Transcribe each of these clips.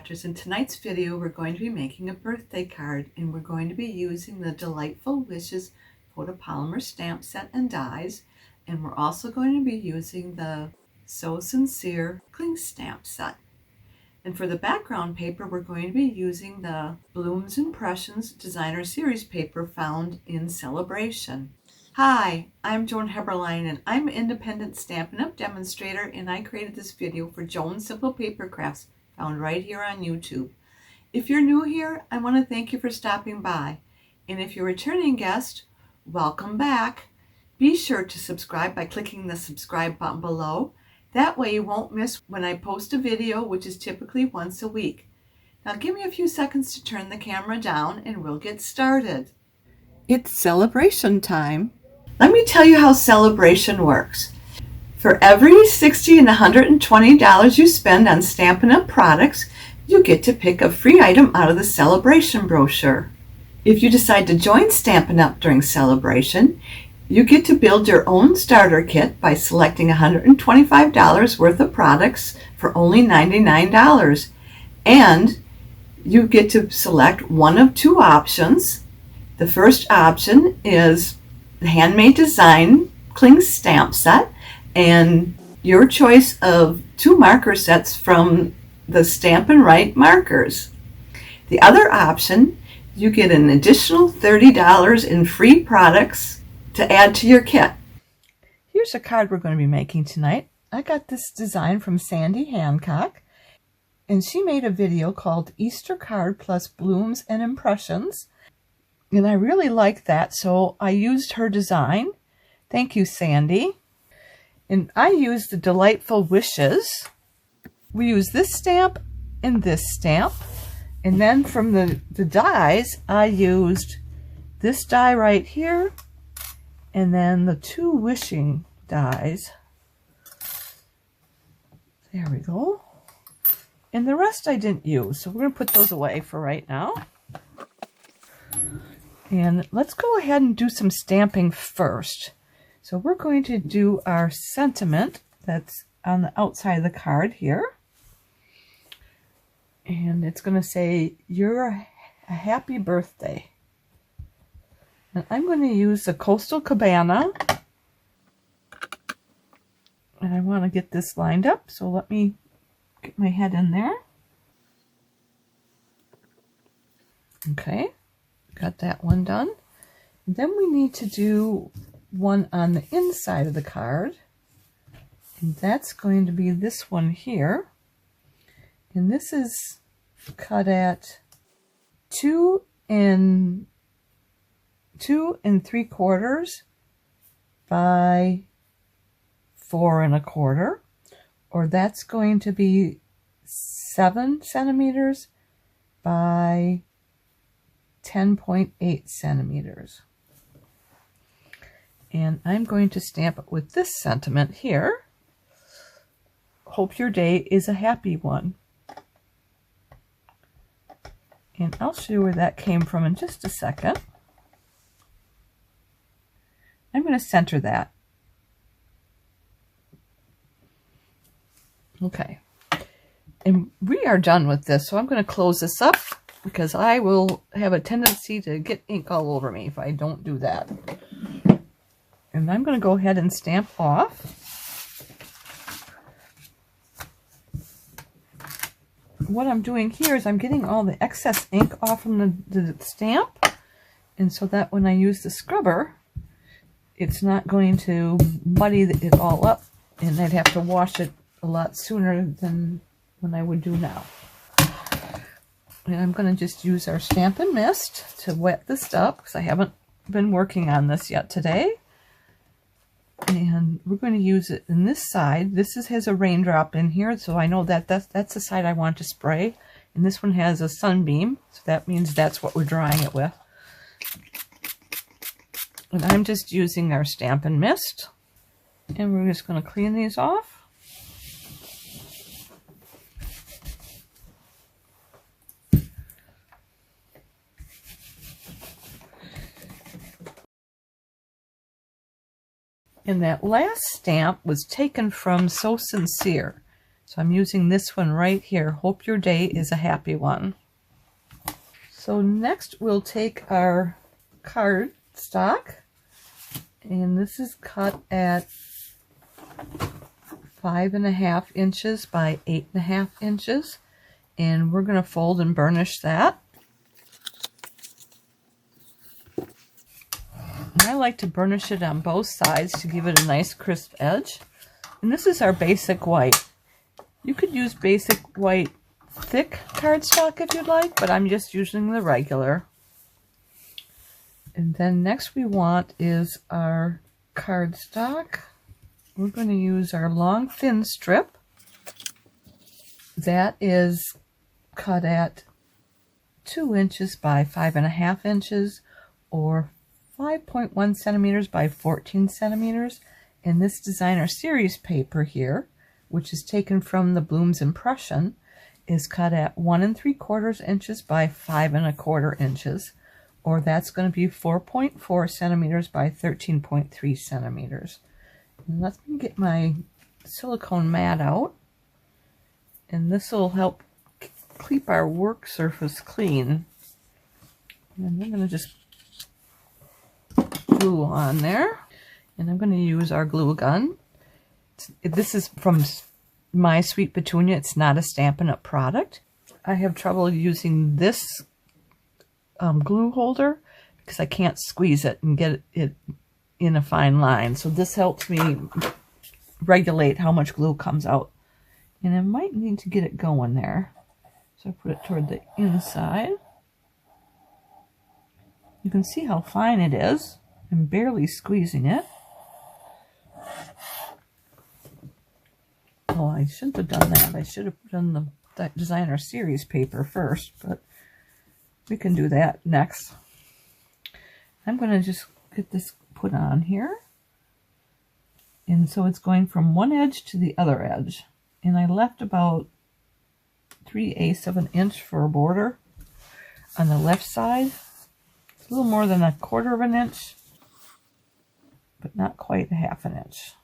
Crafters. In tonight's video, we're going to be making a birthday card, and we're going to be using the Delightful Wishes Photopolymer stamp set and dies, and we're also going to be using the So Sincere cling stamp set. And for the background paper, we're going to be using the Blooms Impressions Designer Series paper found in Celebration. Hi, I'm Joan Heberlein, and I'm an independent Stampin' Up! Demonstrator, and I created this video for Joan Simple Papercrafts, found right here on YouTube. If you're new here, I want to thank you for stopping by. And if you're a returning guest, welcome back. Be sure to subscribe by clicking the subscribe button below. That way you won't miss when I post a video, which is typically once a week. Now give me a few seconds to turn the camera down and we'll get started. It's celebration time. Let me tell you how Celebration works. For every $60 and $120 you spend on Stampin' Up! Products, you get to pick a free item out of the Celebration brochure. If you decide to join Stampin' Up! During Celebration, you get to build your own starter kit by selecting $125 worth of products for only $99. And you get to select one of two options. The first option is the Handmade Design Cling Stamp Set and your choice of 2 marker sets from the Stampin' Right markers. The other option, you get an additional $30 in free products to add to your kit. Here's a card we're going to be making tonight. I got this design from Sandy Hancock, and she made a video called Easter Card plus Blooms and Impressions. And I really like that, so I used her design. Thank you, Sandy. And I used the Delightful Wishes. We used this stamp and this stamp. And then from the dies, I used this die right here, and then the 2 wishing dies. There we go. And the rest I didn't use, so we're going to put those away for right now. And let's go ahead and do some stamping first. So we're going to do our sentiment that's on the outside of the card here. And it's going to say, "You're a happy birthday." And I'm going to use the Coastal Cabana. And I want to get this lined up, so let me get my head in there. Okay. Got that one done. And then we need to do one on the inside of the card. And that's going to be this one here. And this is cut at 2 3/4 by 4 1/4. Or that's going to be 7 centimeters by 10.8 centimeters. And I'm going to stamp it with this sentiment here. Hope your day is a happy one. And I'll show you where that came from in just a second. I'm going to center that. Okay. And we are done with this, so I'm going to close this up, because I will have a tendency to get ink all over me if I don't do that. And I'm going to go ahead and stamp off. What I'm doing here is I'm getting all the excess ink off from the stamp, and so that when I use the scrubber, it's not going to muddy it all up, and I'd have to wash it a lot sooner than when I would do now. And I'm going to just use our Stampin' Mist to wet this up, because I haven't been working on this yet today. And we're going to use it in this side. This has a raindrop in here, so I know that's the side I want to spray. And this one has a sunbeam, so that means that's what we're drying it with. And I'm just using our Stampin' Mist. And we're just going to clean these off. And that last stamp was taken from So Sincere. So I'm using this one right here. Hope your day is a happy one. So next we'll take our cardstock, and this is cut at 5.5 inches by 8.5 inches, and we're going to fold and burnish that. And I like to burnish it on both sides to give it a nice crisp edge. And this is our basic white. You could use basic white thick cardstock if you'd like, but I'm just using the regular. And then next we want is our cardstock. We're going to use our long thin strip. That is cut at 2 inches by 5.5 inches, or 5.1 centimeters by 14 centimeters. And this designer series paper here, which is taken from the Bloom's impression, is cut at 1 3/4 inches by 5 1/4 inches, or that's going to be 4.4 centimeters by 13.3 centimeters. And let me get my silicone mat out, and this will help keep our work surface clean. And I'm going to just glue on there, and I'm going to use our glue gun. This is from My Sweet Petunia. It's not a Stampin' Up product. I have trouble using this glue holder because I can't squeeze it and get it in a fine line. So this helps me regulate how much glue comes out. And I might need to get it going there. So I put it toward the inside. You can see how fine it is. I'm barely squeezing it. Oh, I shouldn't have done that. I should have done the designer series paper first, but we can do that next. I'm going to just get this put on here. And so it's going from one edge to the other edge. And I left about 3/8 of an inch for a border on the left side. It's a little more than 1/4 of an inch, but not quite 1/2 an inch.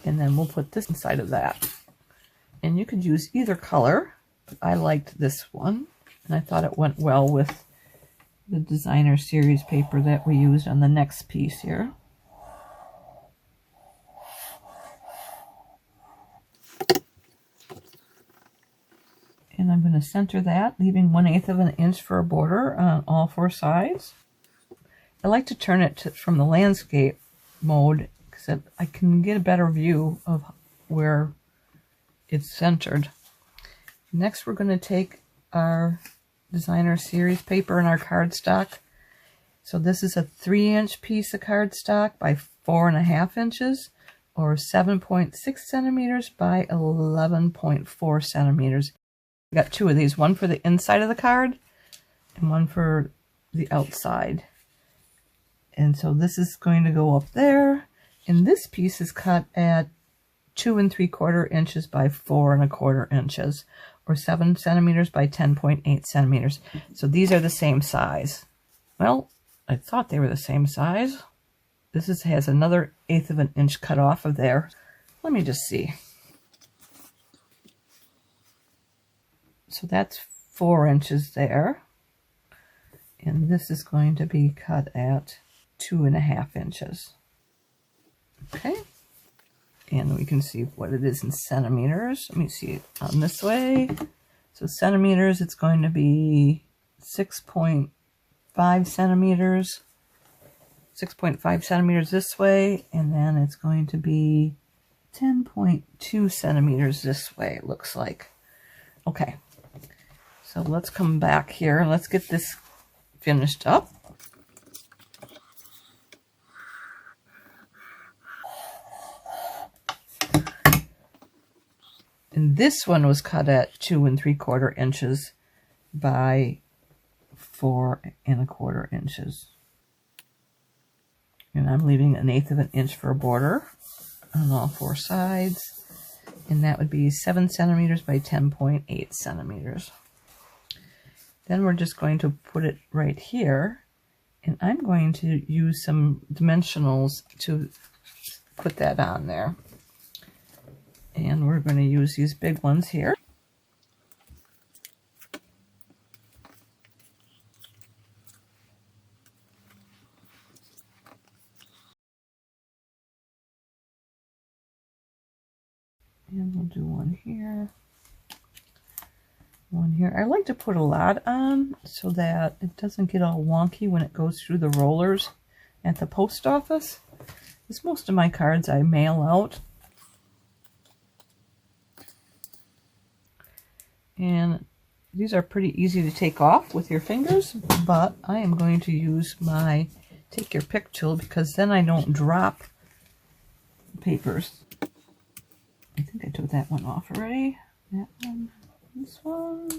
And then we'll put this inside of that. And you could use either color, but I liked this one, and I thought it went well with the designer series paper that we used on the next piece here. And I'm going to center that, leaving 1/8 of an inch for a border on all 4 sides. I like to turn it from the landscape mode because I can get a better view of where it's centered. Next, we're going to take our designer series paper and our cardstock. So this is a 3-inch piece of cardstock by 4.5 inches, or 7.6 centimeters by 11.4 centimeters. I got 2 of these, one for the inside of the card and one for the outside. And so this is going to go up there, and this piece is cut at 2 3/4 inches by 4 1/4 inches, or 7 centimeters by 10.8 centimeters. So these are the same size. Well, I thought they were the same size. This has another 1/8 of an inch cut off of there. Let me just see. So that's 4 inches there. And this is going to be cut at 2.5 inches. Okay. And we can see what it is in centimeters. Let me see it on this way. So centimeters, it's going to be 6.5 centimeters. 6.5 centimeters this way, and then it's going to be 10.2 centimeters this way, it looks like. Okay, so let's come back here and let's get this finished up. And this one was cut at 2 3/4 inches by 4 1/4 inches. And I'm leaving 1/8 of an inch for a border on all 4 sides. And that would be 7 centimeters by 10.8 centimeters. Then we're just going to put it right here. And I'm going to use some dimensionals to put that on there. And we're going to use these big ones here. And we'll do one here. One here. I like to put a lot on so that it doesn't get all wonky when it goes through the rollers at the post office. Because most of my cards I mail out. And these are pretty easy to take off with your fingers, but I am going to use my take your pick tool because then I don't drop papers. I think I took that one off already. That one, this one.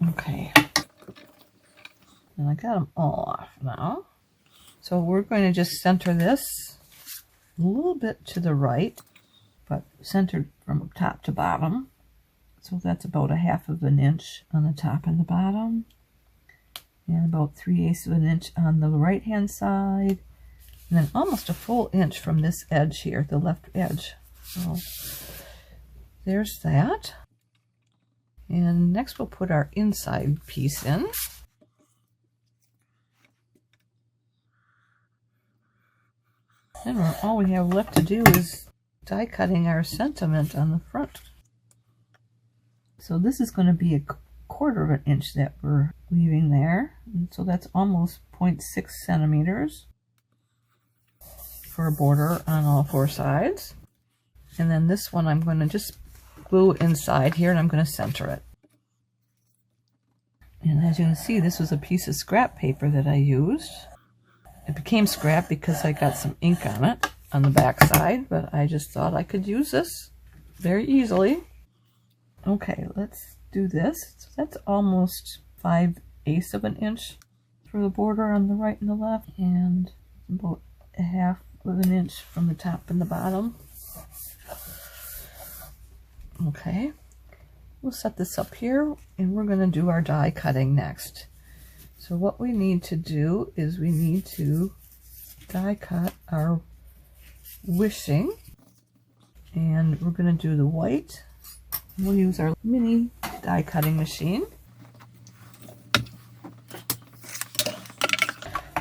Okay. And I got them all off now. So we're going to just center this a little bit to the right, but centered from top to bottom. So that's about 1/2 of an inch on the top and the bottom. And about 3/8 of an inch on the right hand side. And then almost a full inch from this edge here, the left edge. So there's that. And next we'll put our inside piece in. And all we have left to do is die cutting our sentiment on the front. So this is going to be 1/4 of an inch that we're leaving there. And so that's almost 0.6 centimeters for a border on all 4 sides. And then this one I'm going to just glue inside here and I'm going to center it. And as you can see, this was a piece of scrap paper that I used. It became scrap because I got some ink on it on the back side, but I just thought I could use this very easily. Okay, let's do this. So that's almost 5/8 of an inch for the border on the right and the left, and about 1/2 of an inch from the top and the bottom. Okay, we'll set this up here and we're going to do our die cutting next. So what we need to do is we need to die cut our wishing, and we're going to do the white. We'll use our mini die cutting machine.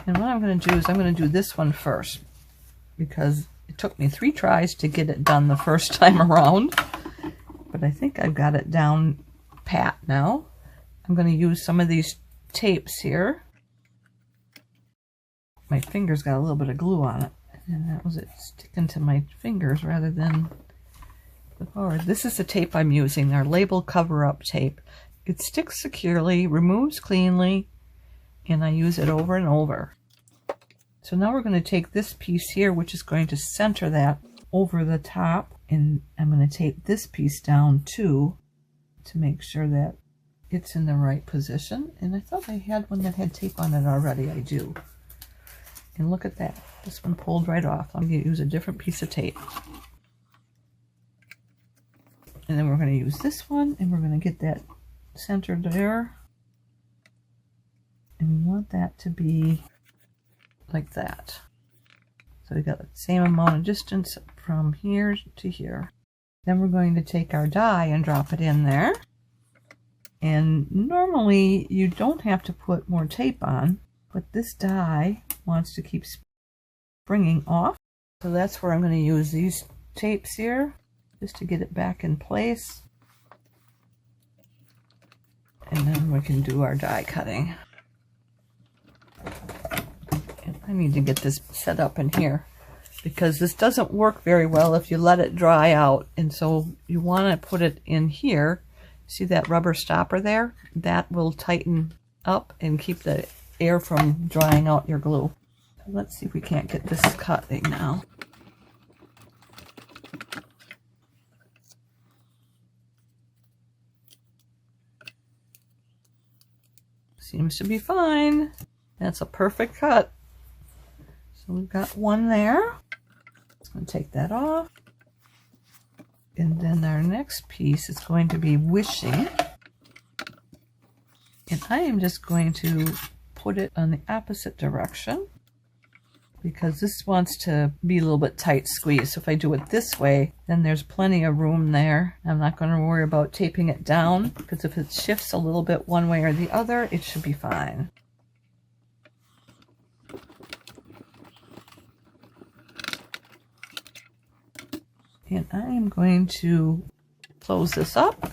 And what I'm going to do is I'm going to do this one first because it took me 3 tries to get it done the first time around, but I think I've got it down pat now. I'm going to use some of these tapes here. My fingers got a little bit of glue on it, and that was it sticking to my fingers rather than the board. This is the tape I'm using, our label cover-up tape. It sticks securely, removes cleanly, and I use it over and over. So now we're going to take this piece here, which is going to center that over the top, and I'm going to tape this piece down too to make sure that it's in the right position. And I thought I had one that had tape on it already. I do. And look at that. This one pulled right off. I'm going to use a different piece of tape. And then we're going to use this one, and we're going to get that centered there. And we want that to be like that. So we got the same amount of distance from here to here. Then we're going to take our die and drop it in there. And normally you don't have to put more tape on, but this die wants to keep springing off. So that's where I'm going to use these tapes here just to get it back in place. And then we can do our die cutting. And I need to get this set up in here because this doesn't work very well if you let it dry out. And so you want to put it in here. See that rubber stopper there? That will tighten up and keep the air from drying out your glue. Let's see if we can't get this cutting now. Seems to be fine. That's a perfect cut. So we've got one there. Just going to take that off. And then our next piece is going to be wishing. And I am just going to put it on the opposite direction. because this wants to be a little bit tight squeezed. So if I do it this way, then there's plenty of room there. I'm not going to worry about taping it down, because if it shifts a little bit one way or the other, it should be fine. And I am going to close this up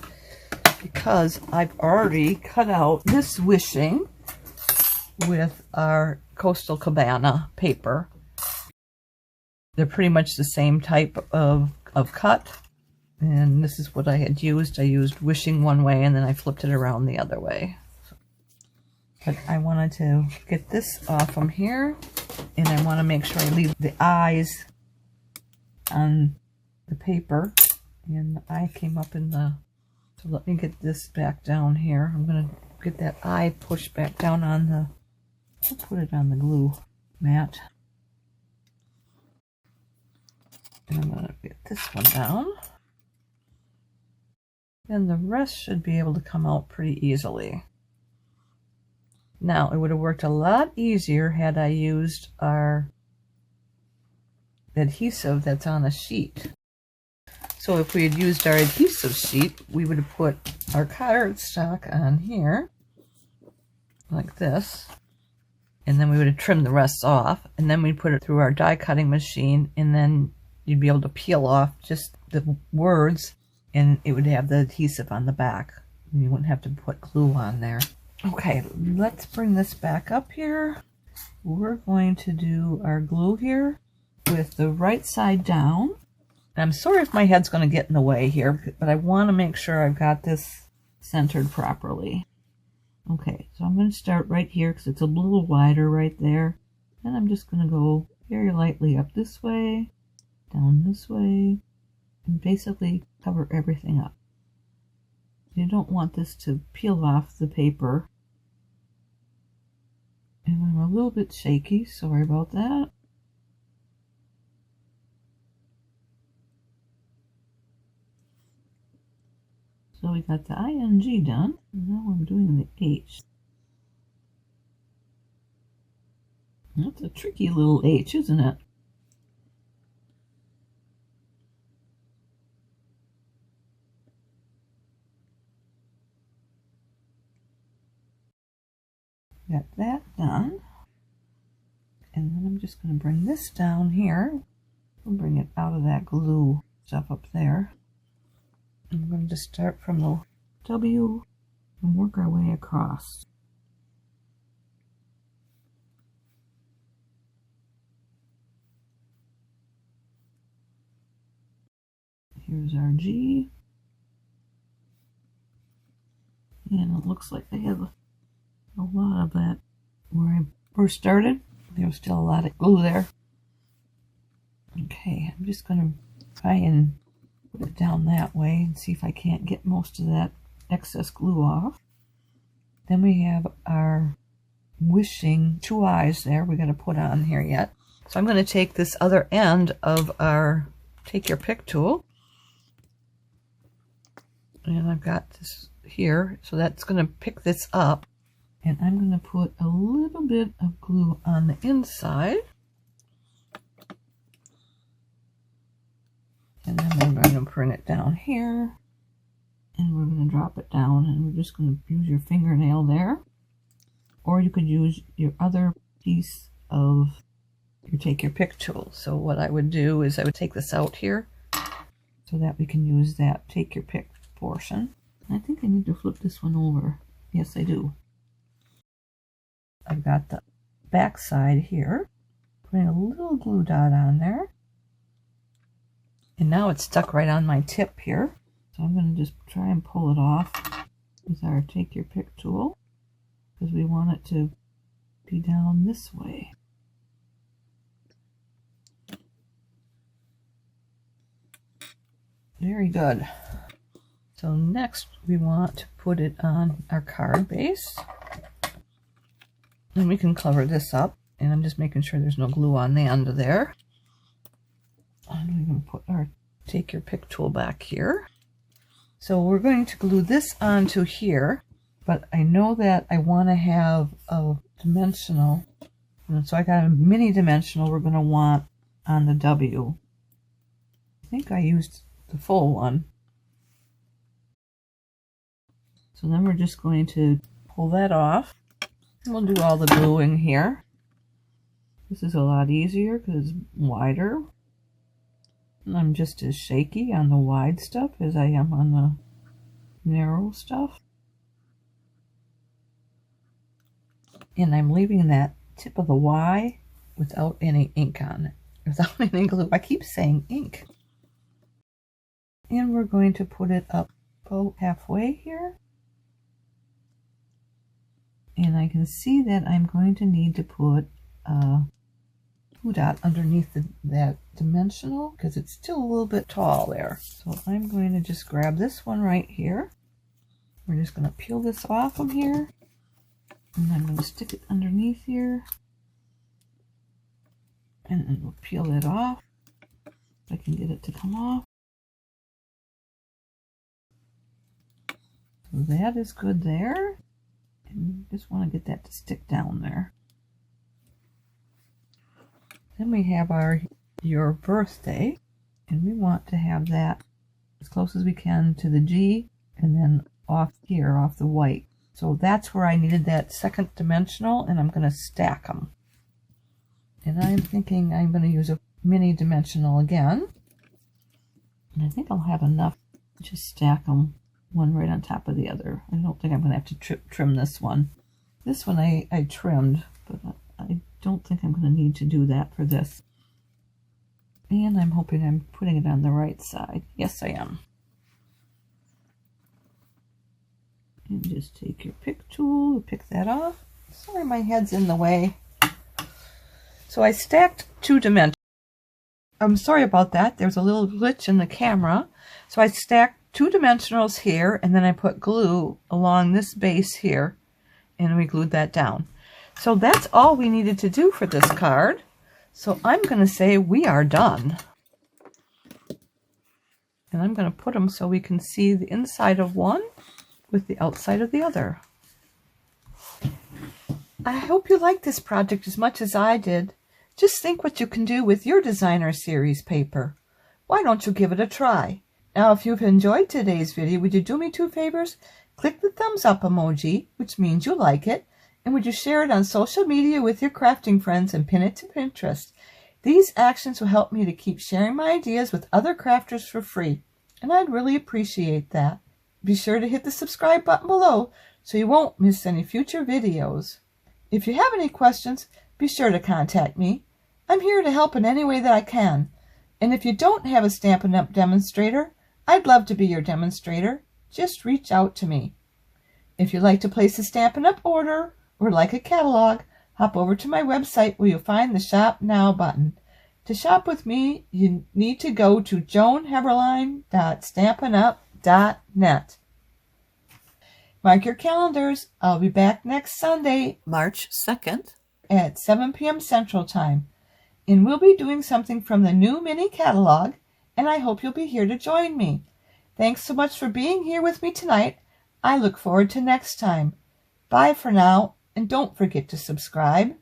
because I've already cut out this wishing with our Coastal Cabana paper. They're pretty much the same type of cut, and this is what I had used. I used wishing one way and then I flipped it around the other way. But I wanted to get this off from here, and I want to make sure I leave the eyes on the paper, and the eye came up in the, so let me get this back down here. I'm going to get that eye pushed back down on the, I'll put it on the glue mat. And I'm going to get this one down. And the rest should be able to come out pretty easily. Now, it would have worked a lot easier had I used our adhesive that's on a sheet. So if we had used our adhesive sheet, we would have put our cardstock on here, like this. And then we would have trimmed the rest off, and then we'd put it through our die cutting machine, and then you'd be able to peel off just the words, and it would have the adhesive on the back, and you wouldn't have to put glue on there. Okay, let's bring this back up here. We're going to do our glue here with the right side down. And I'm sorry if my head's going to get in the way here, but I want to make sure I've got this centered properly. Okay, so I'm going to start right here because it's a little wider right there. And I'm just going to go very lightly up this way, down this way, and basically cover everything up. You don't want this to peel off the paper. And I'm a little bit shaky, sorry about that. So we got the ing done, and now I'm doing the H. That's a tricky little H, isn't it? Got that done. And then I'm just going to bring this down here. We'll bring it out of that glue stuff up there. I'm going to just start from the W and work our way across. Here's our G. And it looks like I have a lot of that where I first started. There was still a lot of glue there. Okay, I'm just going to try and put it down that way and see if I can't get most of that excess glue off. Then we have our wishing two eyes there we got to put on here yet. So I'm going to take this other end of our take your pick tool, and I've got this here, so that's going to pick this up, and I'm going to put a little bit of glue on the inside. And then I'm going to bring it down here, and we're going to drop it down, and we're just going to use your fingernail there. Or you could use your other piece of your take your pick tool. So what I would do is I would take this out here so that we can use that take your pick portion. I think I need to flip this one over. Yes, I do. I've got the back side here. Putting a little glue dot on there. And now it's stuck right on my tip here. So I'm going to just try and pull it off with our take your pick tool, because we want it to be down this way. Very good. So next we want to put it on our card base. And we can cover this up. And I'm just making sure there's no glue on the end of there. And we're going to put our take your pick tool back here. So we're going to glue this onto here, but I know that I want to have a dimensional And so I got a mini dimensional we're going to want on the W. I think I used the full one. So then we're just going to pull that off. And we'll do all the gluing here. This is a lot easier because it's wider. And I'm just as shaky on the wide stuff as I am on the narrow stuff. And I'm leaving that tip of the Y without any ink on it. Without any glue. I keep saying ink. And we're going to put it up about halfway here. And I can see that I'm going to need to put a glue dot underneath that dimensional because it's still a little bit tall there. So I'm going to just grab this one right here. We're just going to peel this off from here. And I'm going to stick it underneath here. And then we'll peel it off. If I can get it to come off. So that is good there. And just want to get that to stick down there. Then we have your birthday. And we want to have that as close as we can to the G. And then off here, off the white. So that's where I needed that second dimensional, and I'm going to stack them. And I'm thinking I'm going to use a mini dimensional again. And I think I'll have enough to just stack them one right on top of the other. I don't think I'm going to have to trim this one. This one I trimmed, but I don't think I'm going to need to do that for this. And I'm hoping I'm putting it on the right side. Yes, I am. And just take your pick tool, pick that off. Sorry, my head's in the way. So I stacked 2 dimensions. I'm sorry about that. There's a little glitch in the camera. So I stacked 2 dimensionals here, and then I put glue along this base here, and we glued that down. So that's all we needed to do for this card. So I'm going to say we are done. And I'm going to put them so we can see the inside of one with the outside of the other. I hope you like this project as much as I did. Just think what you can do with your designer series paper. Why don't you give it a try? Now, if you've enjoyed today's video, would you do me 2 favors? Click the thumbs up emoji, which means you like it, and would you share it on social media with your crafting friends and pin it to Pinterest? These actions will help me to keep sharing my ideas with other crafters for free, and I'd really appreciate that. Be sure to hit the subscribe button below so you won't miss any future videos. If you have any questions, be sure to contact me. I'm here to help in any way that I can. And if you don't have a Stampin' Up! Demonstrator, I'd love to be your demonstrator. Just reach out to me. If you'd like to place a Stampin' Up! Order or like a catalog, hop over to my website where you'll find the Shop Now button. To shop with me, you need to go to joanheberlein.stampinup.net. Mark your calendars. I'll be back next Sunday, March 2nd at 7 p.m. Central Time. And we'll be doing something from the new mini catalog, and I hope you'll be here to join me. Thanks so much for being here with me tonight. I look forward to next time. Bye for now, and don't forget to subscribe.